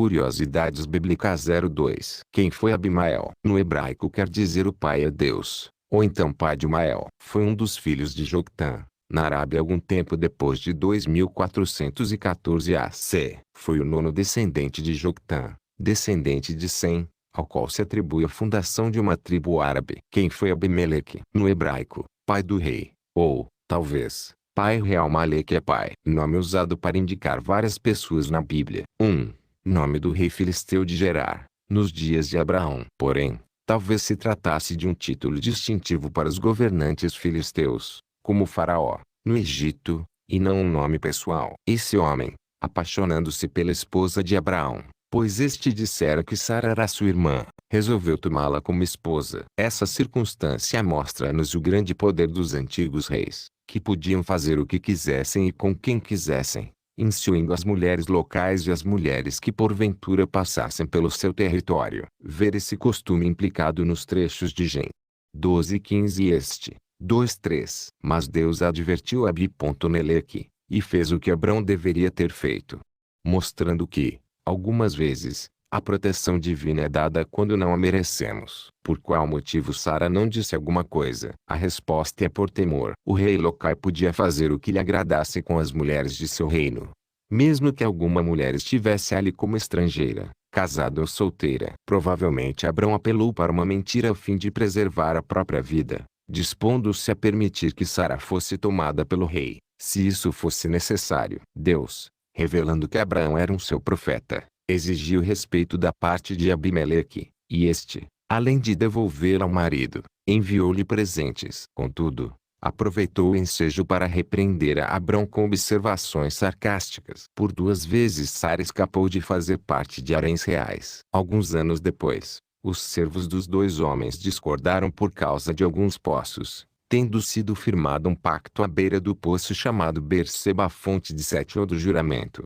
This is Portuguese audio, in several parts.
Curiosidades bíblicas 02. Quem foi Abimael? No hebraico quer dizer o pai é Deus, ou então pai de Mael. Foi um dos filhos de Joctã, na Arábia algum tempo depois de 2414 AC. Foi o nono descendente de Joctã, descendente de Sem, ao qual se atribui a fundação de uma tribo árabe. Quem foi Abimeleque? No hebraico, pai do rei, ou, talvez, pai real. Maleque é pai. Nome usado para indicar várias pessoas na Bíblia. 1. Nome do rei filisteu de Gerar, nos dias de Abraão. Porém, talvez se tratasse de um título distintivo para os governantes filisteus, como Faraó, no Egito, e não um nome pessoal. Esse homem, apaixonando-se pela esposa de Abraão, pois este dissera que Sara era sua irmã, resolveu tomá-la como esposa. Essa circunstância mostra-nos o grande poder dos antigos reis, que podiam fazer o que quisessem e com quem quisessem, instruindo as mulheres locais e as mulheres que porventura passassem pelo seu território. Ver esse costume implicado nos trechos de Gê. 12:15 e este, 2:3. Mas Deus advertiu Abimeleque, e fez o que Abrão deveria ter feito. Mostrando que, algumas vezes, a proteção divina é dada quando não a merecemos. Por qual motivo Sara não disse alguma coisa? A resposta é por temor. O rei local podia fazer o que lhe agradasse com as mulheres de seu reino, mesmo que alguma mulher estivesse ali como estrangeira, casada ou solteira. Provavelmente Abrão apelou para uma mentira a fim de preservar a própria vida, dispondo-se a permitir que Sara fosse tomada pelo rei, se isso fosse necessário. Deus, revelando que Abraão era um seu profeta, exigiu respeito da parte de Abimeleque, e este, além de devolvê-la ao marido, enviou-lhe presentes. Contudo, aproveitou o ensejo para repreender a Abrão com observações sarcásticas. Por 2 vezes Sara escapou de fazer parte de haréns reais. Alguns anos depois, os servos dos 2 homens discordaram por causa de alguns poços, tendo sido firmado um pacto à beira do poço chamado Berseba, a fonte de Sete ou do juramento,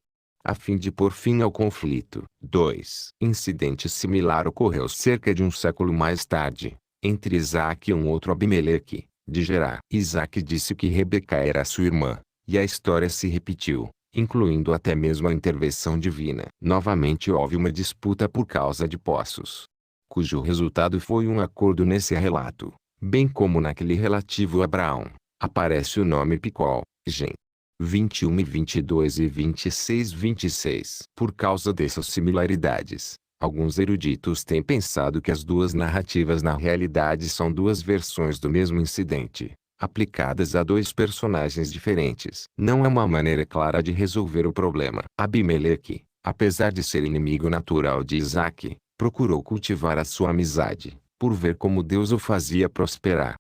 a fim de pôr fim ao conflito. 2. Incidente similar ocorreu cerca de um século mais tarde, entre Isaque e um outro Abimeleque, de Gerar. Isaque disse que Rebeca era sua irmã, e a história se repetiu, incluindo até mesmo a intervenção divina. Novamente houve uma disputa por causa de poços, cujo resultado foi um acordo. Nesse relato, bem como naquele relativo a Abraão, aparece o nome Picol, Gê. 21 e 22 e 26. Por causa dessas similaridades, alguns eruditos têm pensado que as duas narrativas na realidade são 2 versões do mesmo incidente, aplicadas a 2 personagens diferentes. Não é uma maneira clara de resolver o problema. Abimeleque, apesar de ser inimigo natural de Isaque, procurou cultivar a sua amizade, por ver como Deus o fazia prosperar.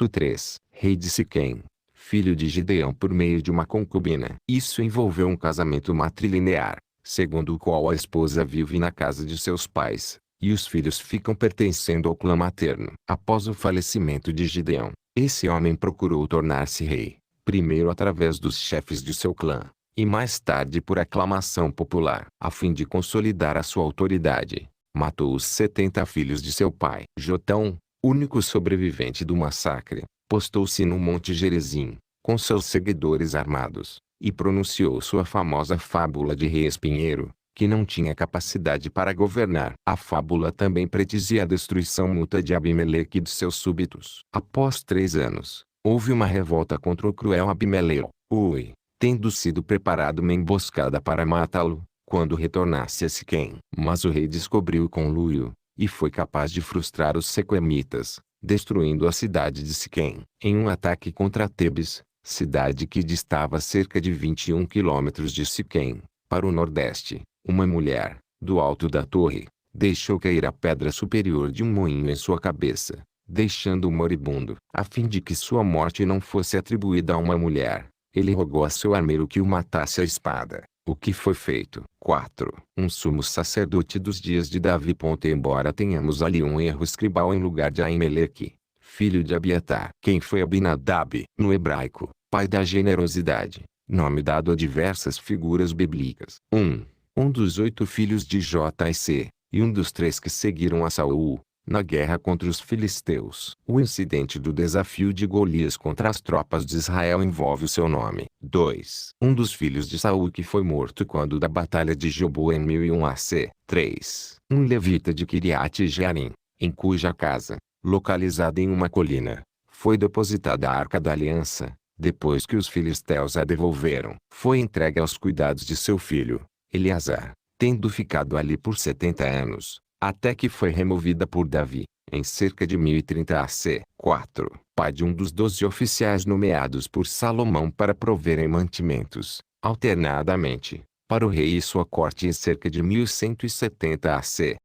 3. Rei de Siquém, filho de Gideão por meio de uma concubina. Isso envolveu um casamento matrilinear, segundo o qual a esposa vive na casa de seus pais, e os filhos ficam pertencendo ao clã materno. Após o falecimento de Gideão, esse homem procurou tornar-se rei, primeiro através dos chefes de seu clã, e mais tarde por aclamação popular. A fim de consolidar a sua autoridade, matou os 70 filhos de seu pai. Jotão, único sobrevivente do massacre, postou-se no Monte Gerizim, com seus seguidores armados, e pronunciou sua famosa fábula de rei espinheiro, que não tinha capacidade para governar. A fábula também predizia a destruição mútua de Abimeleque e de seus súbitos. Após 3 anos, houve uma revolta contra o cruel Abimeleque, tendo sido preparada uma emboscada para matá-lo, quando retornasse a Siquém. Mas o rei descobriu o conluio, e foi capaz de frustrar os sequemitas, destruindo a cidade de Siquém. Em um ataque contra Tebes, cidade que distava cerca de 21 quilômetros de Siquém, para o nordeste, uma mulher, do alto da torre, deixou cair a pedra superior de um moinho em sua cabeça, deixando-o moribundo. A fim de que sua morte não fosse atribuída a uma mulher, ele rogou a seu armeiro que o matasse à espada, o que foi feito. 4. Um sumo sacerdote dos dias de Davi. Embora tenhamos ali um erro escribal em lugar de Aimeleque, filho de Abiatar. Quem foi Abinadab? No hebraico, pai da generosidade, nome dado a diversas figuras bíblicas. Um dos 8 filhos de Jc, e um dos 3 que seguiram a Saul, Na guerra contra os filisteus. O incidente do desafio de Golias contra as tropas de Israel envolve o seu nome. 2. Um dos filhos de Saul que foi morto quando da batalha de Gilboa em 1001 AC. 3. Um levita de Kiriat Jearim, em cuja casa, localizada em uma colina, foi depositada a Arca da Aliança. Depois que os filisteus a devolveram, foi entregue aos cuidados de seu filho, Eleazar, tendo ficado ali por 70 anos, até que foi removida por Davi, em cerca de 1030 AC. 4. Pai de um dos 12 oficiais nomeados por Salomão para proverem mantimentos, alternadamente, para o rei e sua corte em cerca de 1170 AC.